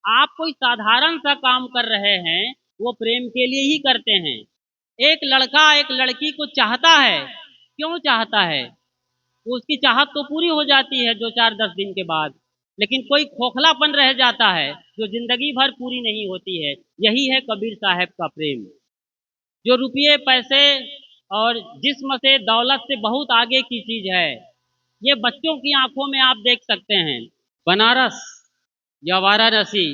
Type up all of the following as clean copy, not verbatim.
आप कोई साधारण सा काम कर रहे हैं, वो प्रेम के लिए ही करते हैं। एक लड़का एक लड़की को चाहता है, क्यों चाहता है? वो उसकी चाहत तो पूरी हो जाती है 2-4-10 दिन के बाद, लेकिन कोई खोखलापन रह जाता है जो जिंदगी भर पूरी नहीं होती है। यही है कबीर साहब का प्रेम, जो रुपये पैसे और जिस्म से दौलत से बहुत आगे की चीज है। ये बच्चों की आंखों में आप देख सकते हैं। बनारस या वाराणसी,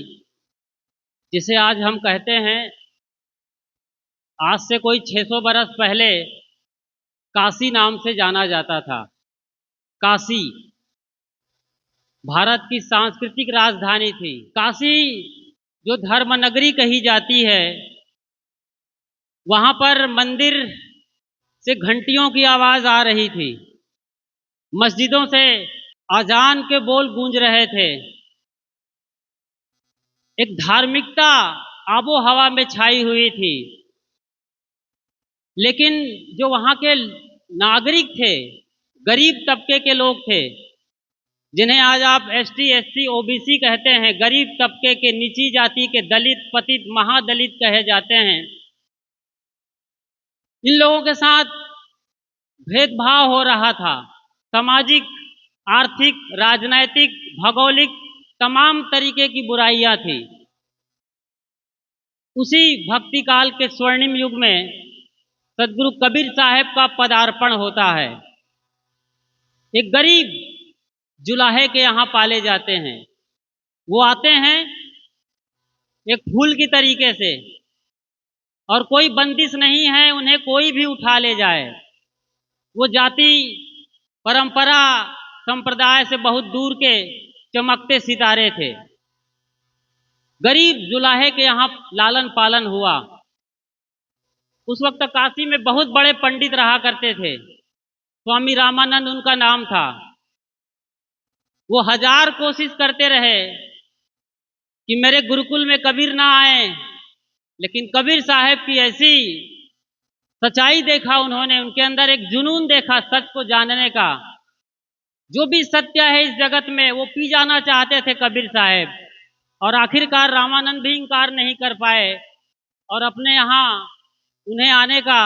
जिसे आज हम कहते हैं, आज से कोई 600 बरस पहले काशी नाम से जाना जाता था। काशी भारत की सांस्कृतिक राजधानी थी। काशी जो धर्म नगरी कही जाती है, वहां पर मंदिर से घंटियों की आवाज आ रही थी, मस्जिदों से अजान के बोल गूंज रहे थे। एक धार्मिकता आबो हवा में छाई हुई थी। लेकिन जो वहां के नागरिक थे, गरीब तबके के लोग थे, जिन्हें आज आप एसटी एससी ओबीसी कहते हैं, गरीब तबके के, नीची जाति के, दलित पतित महादलित कहे जाते हैं, इन लोगों के साथ भेदभाव हो रहा था। सामाजिक, आर्थिक, राजनैतिक, भौगोलिक तमाम तरीके की बुराइयां थी। उसी भक्ति काल के स्वर्णिम युग में सदगुरु कबीर साहब का पदार्पण होता है। एक गरीब जुलाहे के यहाँ पाले जाते हैं। वो आते हैं एक फूल की तरीके से, और कोई बंदिश नहीं है, उन्हें कोई भी उठा ले जाए। वो जाति परंपरा संप्रदाय से बहुत दूर के चमकते सितारे थे। गरीब जुलाहे के यहाँ लालन पालन हुआ। उस वक्त काशी में बहुत बड़े पंडित रहा करते थे। स्वामी रामानंद उनका नाम था। वो 1000 कोशिश करते रहे कि मेरे गुरुकुल में कबीर ना आए, लेकिन कबीर साहब की ऐसी सच्चाई देखा उन्होंने, उनके अंदर एक जुनून देखा सच को जानने का। जो भी सत्य है इस जगत में वो पी जाना चाहते थे कबीर साहब, और आखिरकार रामानंद भी इंकार नहीं कर पाए और अपने यहाँ उन्हें आने का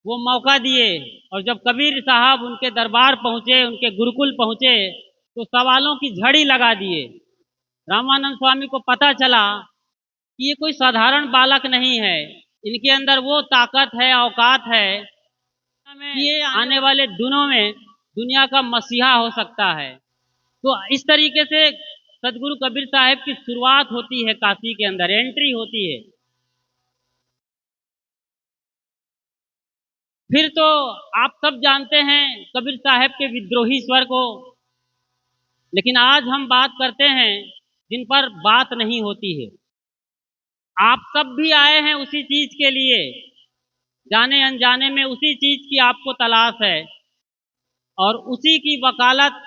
वो मौका दिए। और जब कबीर साहब उनके दरबार पहुंचे, उनके गुरुकुल पहुंचे, तो सवालों की झड़ी लगा दिए। रामानंद स्वामी को पता चला कि ये कोई साधारण बालक नहीं है, इनके अंदर वो ताकत है, औकात है कि ये आने वाले दिनों में दुनिया का मसीहा हो सकता है। तो इस तरीके से सदगुरु कबीर साहब की शुरुआत होती है, काशी के अंदर एंट्री होती है। फिर तो आप सब जानते हैं कबीर साहब के विद्रोही स्वर को, लेकिन आज हम बात करते हैं जिन पर बात नहीं होती है। आप सब भी आए हैं उसी चीज के लिए, जाने अनजाने में उसी चीज की आपको तलाश है, और उसी की वकालत,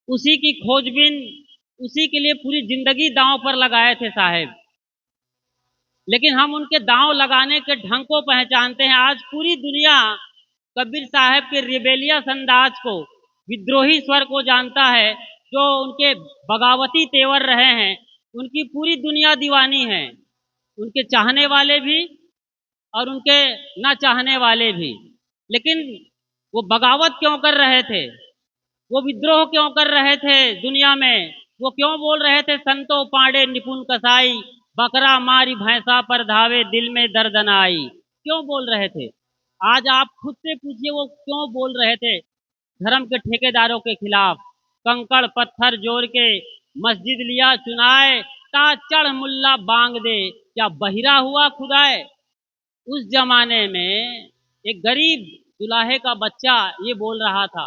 उसी की खोजबीन, उसी के लिए पूरी जिंदगी दांव पर लगाए थे साहब। लेकिन हम उनके दांव लगाने के ढंग को पहचानते हैं। आज पूरी दुनिया कबीर साहब के रिबेलियस अंदाज को, विद्रोही स्वर को जानता है। जो उनके बगावती तेवर रहे हैं, उनकी पूरी दुनिया दीवानी है, उनके चाहने वाले भी और उनके ना चाहने वाले भी। लेकिन वो बगावत क्यों कर रहे थे, वो विद्रोह क्यों कर रहे थे दुनिया में? वो क्यों बोल रहे थे संतो पांडे निपुण कसाई, बकरा मारी भैंसा पर धावे दिल में दर्द न आई? क्यों बोल रहे थे? आज आप खुद से पूछिए वो क्यों बोल रहे थे धर्म के ठेकेदारों के खिलाफ। कंकड़ पत्थर जोड़ के मस्जिद लिया चुनाए, ता चढ़ मुल्ला बांग दे, क्या बहिरा हुआ खुदाए? उस जमाने में एक गरीब दुलाहे का बच्चा ये बोल रहा था।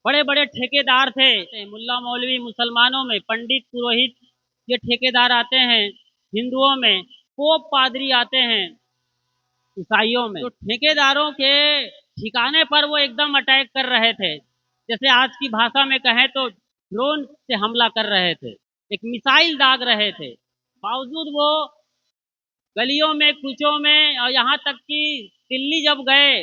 बड़े बड़े ठेकेदार थे, मुल्ला मौलवी मुसलमानों में, पंडित पुरोहित ये ठेकेदार आते हैं हिंदुओं में, पोप पादरी आते हैं ईसाइयों में। तो ठेकेदारों के ठिकाने पर वो एकदम अटैक कर रहे थे, जैसे आज की भाषा में कहें तो ड्रोन से हमला कर रहे थे, एक मिसाइल दाग रहे थे। बावजूद वो गलियों में, कूचों में, और यहाँ तक कि दिल्ली जब गए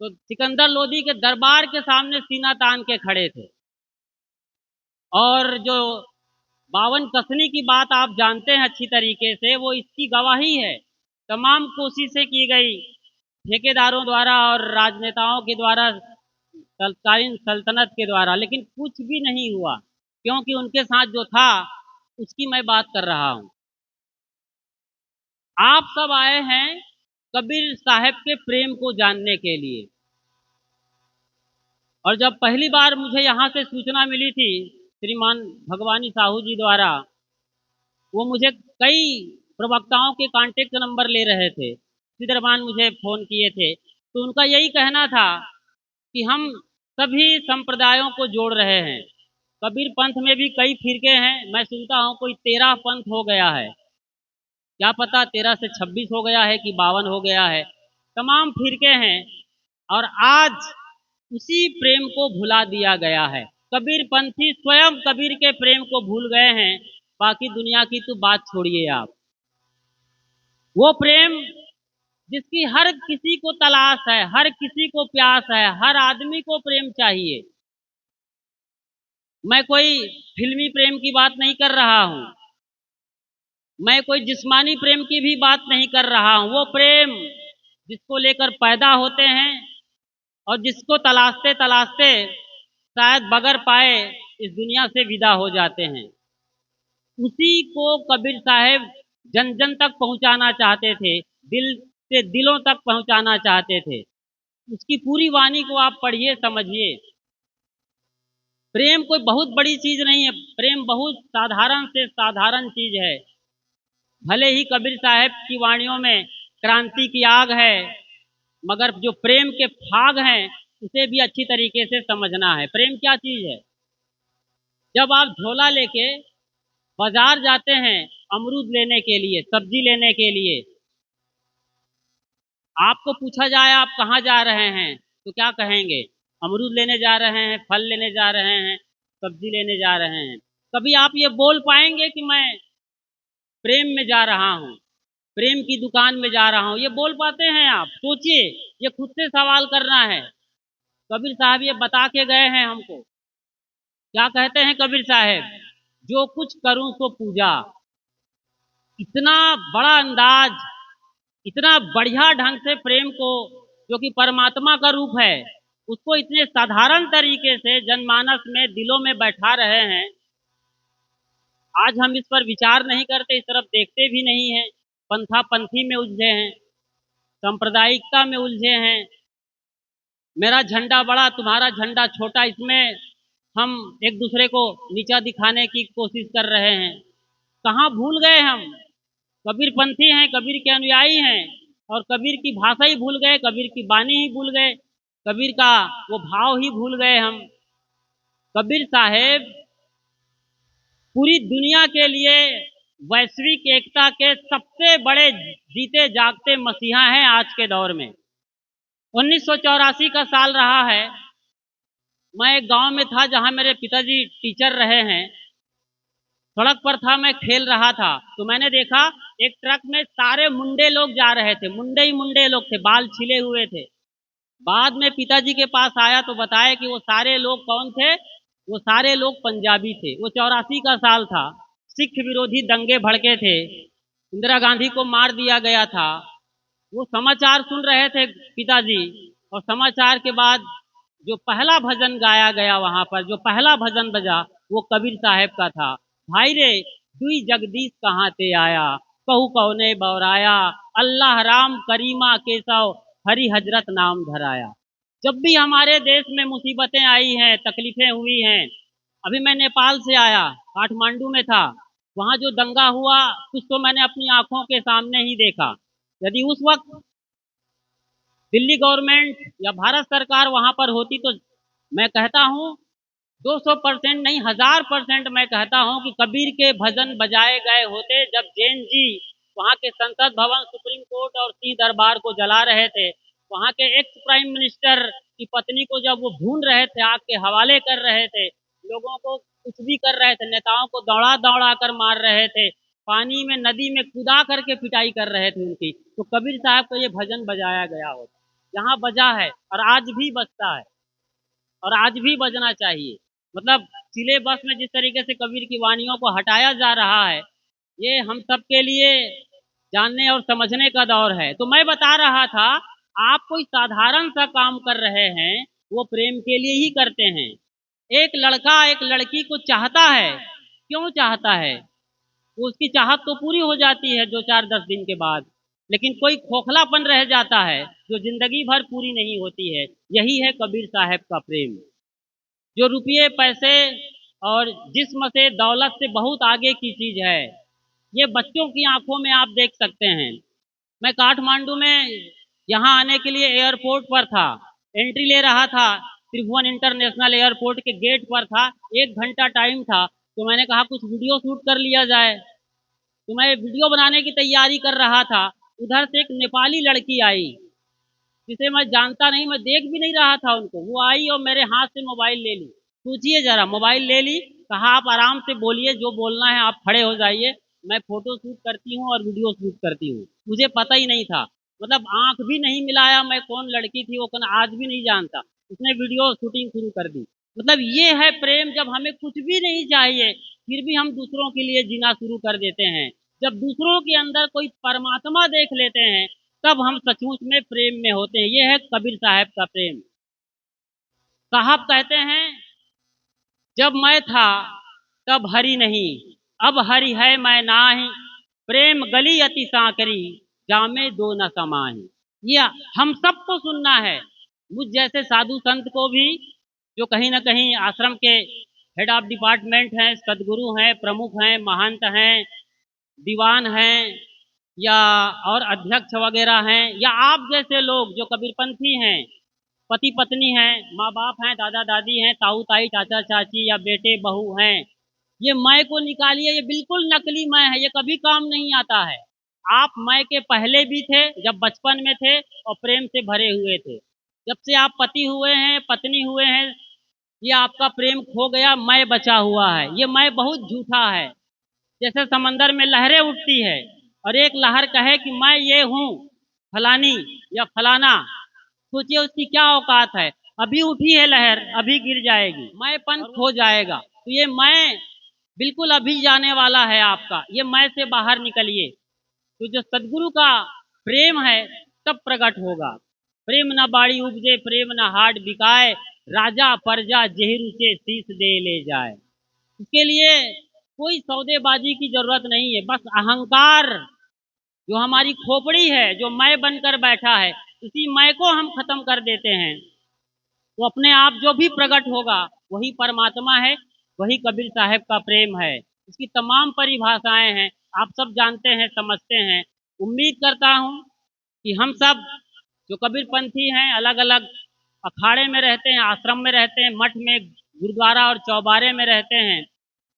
तो सिकंदर लोदी के दरबार के सामने सीना तान के खड़े थे। और जो बावन कसनी की बात आप जानते हैं अच्छी तरीके से, वो इसकी गवाही है। तमाम कोशिशें की गई ठेकेदारों द्वारा और राजनेताओं के द्वारा, तत्कालीन सल्तनत के द्वारा, लेकिन कुछ भी नहीं हुआ, क्योंकि उनके साथ जो था उसकी मैं बात कर रहा हूँ। आप सब आए हैं कबीर साहब के प्रेम को जानने के लिए, और जब पहली बार मुझे यहाँ से सूचना मिली थी श्रीमान भगवानी साहू जी द्वारा, वो मुझे कई प्रवक्ताओं के कांटेक्ट नंबर ले रहे थे, सीधरमान मुझे फ़ोन किए थे, तो उनका यही कहना था कि हम सभी संप्रदायों को जोड़ रहे हैं। कबीर पंथ में भी कई फिरके हैं, मैं सुनता हूँ कोई 13 पंथ हो गया है, क्या पता 13 से 26 हो गया है कि 52 हो गया है, तमाम फिरके हैं। और आज उसी प्रेम को भुला दिया गया है। कबीर पंथी स्वयं कबीर के प्रेम को भूल गए हैं, बाकी दुनिया की तो बात छोड़िए आप। वो प्रेम जिसकी हर किसी को तलाश है, हर किसी को प्यास है, हर आदमी को प्रेम चाहिए। मैं कोई फिल्मी प्रेम की बात नहीं कर रहा हूँ, मैं कोई जिस्मानी प्रेम की भी बात नहीं कर रहा हूँ। वो प्रेम जिसको लेकर पैदा होते हैं और जिसको तलाशते तलाशते शायद बगैर पाए इस दुनिया से विदा हो जाते हैं, उसी को कबीर साहब जन जन तक पहुंचाना चाहते थे, दिल से दिलों तक पहुंचाना चाहते थे। उसकी पूरी वाणी को आप पढ़िए, समझिए। प्रेम कोई बहुत बड़ी चीज नहीं है, प्रेम बहुत साधारण से साधारण चीज है। भले ही कबीर साहब की वाणियों में क्रांति की आग है, मगर जो प्रेम के फाग हैं उसे भी अच्छी तरीके से समझना है। प्रेम क्या चीज है? जब आप झोला लेके बाजार जाते हैं अमरूद लेने के लिए, सब्जी लेने के लिए, आपको पूछा जाए आप कहाँ जा रहे हैं तो क्या कहेंगे? अमरूद लेने जा रहे हैं, फल लेने जा रहे हैं, सब्जी लेने जा रहे हैं। कभी आप ये बोल पाएंगे कि मैं प्रेम में जा रहा हूँ, प्रेम की दुकान में जा रहा हूँ? ये बोल पाते हैं आप? सोचिए, ये खुद से सवाल करना है। कबीर साहब ये बता के गए हैं हमको। क्या कहते हैं कबीर साहब? जो कुछ करूं सो पूजा। इतना बड़ा अंदाज, इतना बढ़िया ढंग से प्रेम को, जो कि परमात्मा का रूप है, उसको इतने साधारण तरीके से जनमानस में, दिलों में बैठा रहे हैं। आज हम इस पर विचार नहीं करते, इस तरफ देखते भी नहीं हैं, पंथा पंथी में उलझे हैं, सांप्रदायिकता में उलझे हैं। मेरा झंडा बड़ा, तुम्हारा झंडा छोटा, इसमें हम एक दूसरे को नीचा दिखाने की कोशिश कर रहे हैं। कहाँ भूल गए हम? कबीर पंथी हैं, कबीर के अनुयायी हैं, और कबीर की भाषा ही भूल गए, कबीर की बानी ही भूल गए, कबीर का वो भाव ही भूल गए हम। कबीर साहेब पूरी दुनिया के लिए वैश्विक एकता के सबसे बड़े जीते जागते मसीहा हैं आज के दौर में। 1984 का साल रहा है, मैं एक गांव में था जहां मेरे पिताजी टीचर रहे हैं। सड़क पर था, मैं खेल रहा था, तो मैंने देखा एक ट्रक में सारे मुंडे लोग जा रहे थे, मुंडे ही मुंडे लोग थे, बाल छिले हुए थे। बाद में पिताजी के पास आया तो बताया कि वो सारे लोग कौन थे? वो सारे लोग पंजाबी थे। वो 84 का साल था, सिख विरोधी दंगे भड़के थे, इंदिरा गांधी को मार दिया गया था। वो समाचार सुन रहे थे पिताजी, और समाचार के बाद जो पहला भजन गाया गया वहां पर, जो पहला भजन बजा, वो कबीर साहब का था। भाई रे दुई जगदीश कहाँ ते आया, कहू कौने बौराया, अल्लाह राम करीमा केशव हरि हजरत नाम धराया। जब भी हमारे देश में मुसीबतें आई हैं, तकलीफें हुई हैं, अभी मैं नेपाल से आया, काठमांडू में था, वहां जो दंगा हुआ कुछ तो मैंने अपनी आंखों के सामने ही देखा। यदि उस वक्त दिल्ली गवर्नमेंट या भारत सरकार वहां पर होती तो मैं कहता हूं 200% नहीं, 1000% मैं कहता हूं कि कबीर के भजन बजाए गए होते। जब जैन जी वहां के संसद भवन, सुप्रीम कोर्ट और सिंह दरबार को जला रहे थे, वहां के एक्स प्राइम मिनिस्टर की पत्नी को जब वो भून रहे थे, आग के हवाले कर रहे थे, लोगों को कुछ भी कर रहे थे, नेताओं को दौड़ा दौड़ा कर मार रहे थे, पानी में, नदी में कूदा करके पिटाई कर रहे थे उनकी, तो कबीर साहब को ये भजन बजाया गया होता। यहाँ बजा है और आज भी बजता है और आज भी बजना चाहिए। मतलब सिलेबस में जिस तरीके से कबीर की वाणियों को हटाया जा रहा है, ये हम सब के लिए जानने और समझने का दौर है। तो मैं बता रहा था, आप कोई साधारण सा काम कर रहे हैं, वो प्रेम के लिए ही करते हैं। एक लड़का एक लड़की को चाहता है, क्यों चाहता है? वो उसकी चाहत तो पूरी हो जाती है 2 4 10 दिन के बाद, लेकिन कोई खोखलापन रह जाता है जो जिंदगी भर पूरी नहीं होती है। यही है कबीर साहब का प्रेम, जो रुपये पैसे और जिस्म से दौलत से बहुत आगे की चीज है। ये बच्चों की आंखों में आप देख सकते हैं। मैं काठमांडू में यहाँ आने के लिए एयरपोर्ट पर था, एंट्री ले रहा था, त्रिभुवन इंटरनेशनल एयरपोर्ट के गेट पर था। 1 घंटा टाइम था, तो मैंने कहा कुछ वीडियो शूट कर लिया जाए। तो मैं वीडियो बनाने की तैयारी कर रहा था, उधर से एक नेपाली लड़की आई, जिसे मैं जानता नहीं, मैं देख भी नहीं रहा था उनको। वो आई और मेरे हाथ से मोबाइल ले ली। सोचिए जरा, मोबाइल ले ली, कहा आप आराम से बोलिए, जो बोलना है आप खड़े हो जाइए, मैं फोटो शूट करती हूँ और वीडियो शूट करती हूँ। मुझे पता ही नहीं था, मतलब आंख भी नहीं मिलाया, मैं कौन लड़की थी वो कौन आज भी नहीं जानता। उसने वीडियो शूटिंग शुरू कर दी। मतलब ये है प्रेम, जब हमें कुछ भी नहीं चाहिए फिर भी हम दूसरों के लिए जीना शुरू कर देते हैं। जब दूसरों के अंदर कोई परमात्मा देख लेते हैं, तब हम सचमुच में प्रेम में होते हैं। ये है कबीर साहब का प्रेम। साहब कहते हैं, जब मैं था तब हरि नहीं, अब हरि है मैं नाही, प्रेम गली अति सांकरी, जामे दो न समाही। ये हम सबको सुनना है, मुझ जैसे साधु संत को भी, जो कहीं ना कहीं आश्रम के हेड ऑफ डिपार्टमेंट हैं, सदगुरु हैं, प्रमुख हैं, महंत हैं, दीवान हैं, या और अध्यक्ष वगैरह हैं, या आप जैसे लोग जो कबीरपंथी हैं, पति पत्नी हैं, माँ बाप हैं, दादा दादी हैं, ताऊ ताई, चाचा चाची, या बेटे बहू हैं, ये मैं को निकालिए, ये बिल्कुल नकली मैं है, ये कभी काम नहीं आता है। आप मैं के पहले भी थे जब बचपन में थे और प्रेम से भरे हुए थे। जब से आप पति हुए हैं, पत्नी हुए हैं, ये आपका प्रेम खो गया, मैं बचा हुआ है। ये मैं बहुत झूठा है। जैसे समंदर में लहरें उठती है और एक लहर कहे कि मैं ये हूँ, फलानी या फलाना, सोचिए उसकी क्या औकात है। अभी उठी है लहर, अभी गिर जाएगी, मैंपन खो जाएगा। तो ये मैं बिल्कुल अभी जाने वाला है आपका, ये मैं से बाहर निकलिए। तो जो सदगुरु का प्रेम है तब प्रकट होगा। प्रेम न बाड़ी उपजे, प्रेम न हाट बिकाए, राजा प्रजा जेहर से शीश दे ले जाए। इसके लिए कोई सौदेबाजी की जरूरत नहीं है, बस अहंकार जो हमारी खोपड़ी है, जो मैं बनकर बैठा है, इसी मैं को हम खत्म कर देते हैं, तो अपने आप जो भी प्रकट होगा वही परमात्मा है, वही कबीर साहब का प्रेम है। इसकी तमाम परिभाषाएं हैं, आप सब जानते हैं, समझते हैं। उम्मीद करता हूँ कि हम सब जो कबीरपंथी हैं, अलग अलग अखाड़े में रहते हैं, आश्रम में रहते हैं, मठ में, गुरुद्वारा और चौबारे में रहते हैं,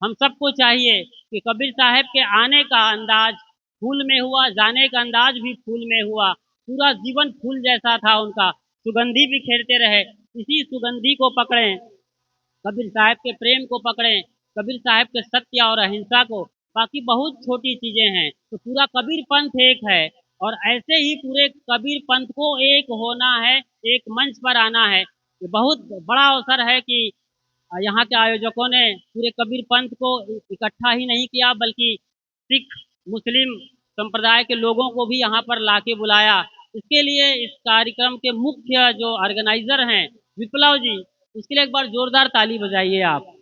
हम सबको चाहिए कि कबीर साहब के आने का अंदाज फूल में हुआ, जाने का अंदाज भी फूल में हुआ। पूरा जीवन फूल जैसा था उनका, सुगंधी बिखेरते रहे। इसी सुगंधी को पकड़ें, कबीर साहब के प्रेम को पकड़ें, कबीर साहब के सत्य और अहिंसा को। बाकी बहुत छोटी चीजें हैं, तो पूरा कबीर पंथ एक है। और ऐसे ही पूरे कबीर पंथ को एक होना है, एक मंच पर आना है। ये बहुत बड़ा अवसर है कि यहाँ के आयोजकों ने पूरे कबीर पंथ को इकट्ठा ही नहीं किया, बल्कि सिख मुस्लिम संप्रदाय के लोगों को भी यहाँ पर लाके बुलाया। इसके लिए इस कार्यक्रम के मुख्य जो ऑर्गेनाइजर हैं, विप्लव जी, उसके लिए एक बार जोरदार ताली बजाइए आप।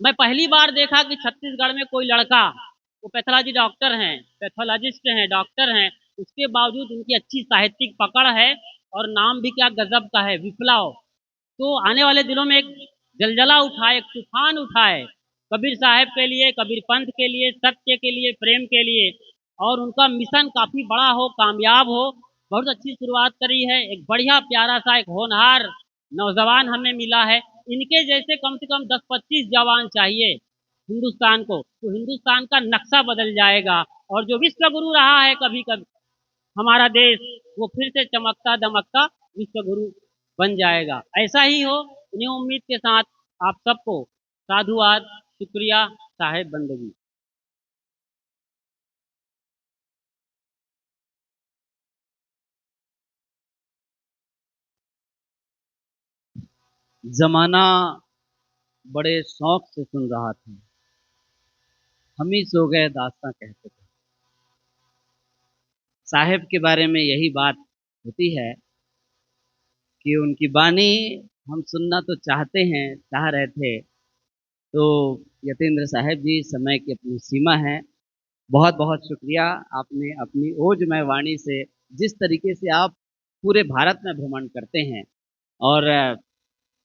मैं पहली बार देखा कि छत्तीसगढ़ में कोई लड़का, वो पैथोलॉजी डॉक्टर हैं, पैथोलॉजिस्ट हैं, डॉक्टर हैं, उसके बावजूद उनकी अच्छी साहित्यिक पकड़ है, और नाम भी क्या गजब का है, विप्लव। तो आने वाले दिनों में एक जलजला उठाए, एक तूफान उठाए कबीर साहब के लिए, कबीर पंथ के लिए, सत्य के लिए, प्रेम के लिए, और उनका मिशन काफी बड़ा हो, कामयाब हो। बहुत अच्छी शुरुआत करी है, एक बढ़िया प्यारा सा एक होनहार नौजवान हमें मिला है। इनके जैसे कम से कम 10 25 जवान चाहिए हिंदुस्तान को, तो हिंदुस्तान का नक्शा बदल जाएगा। और जो विश्व गुरु रहा है कभी कभी हमारा देश, वो फिर से चमकता दमकता विश्व गुरु बन जाएगा। ऐसा ही हो, इन्हीं उम्मीद के साथ आप सबको साधुवाद, शुक्रिया, साहेब बंदगी। जमाना बड़े शौक से सुन रहा था। हम ही सो गए दास्तां कहते थे। साहिब के बारे में यही बात होती है कि उनकी बानी हम सुनना तो चाहते हैं, चाह रहे थे। तो यतीन्द्र साहब जी, समय की अपनी सीमा है। बहुत-बहुत शुक्रिया, आपने अपनी ओजमय वाणी से जिस तरीके से आप पूरे भारत में भ्रमण करते हैं और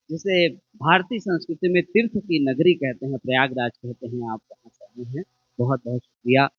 जिसे भारतीय संस्कृति में तीर्थ की नगरी कहते हैं, प्रयागराज कहते हैं, आप वहाँ से आए हैं। बहुत-बहुत शुक्रिया।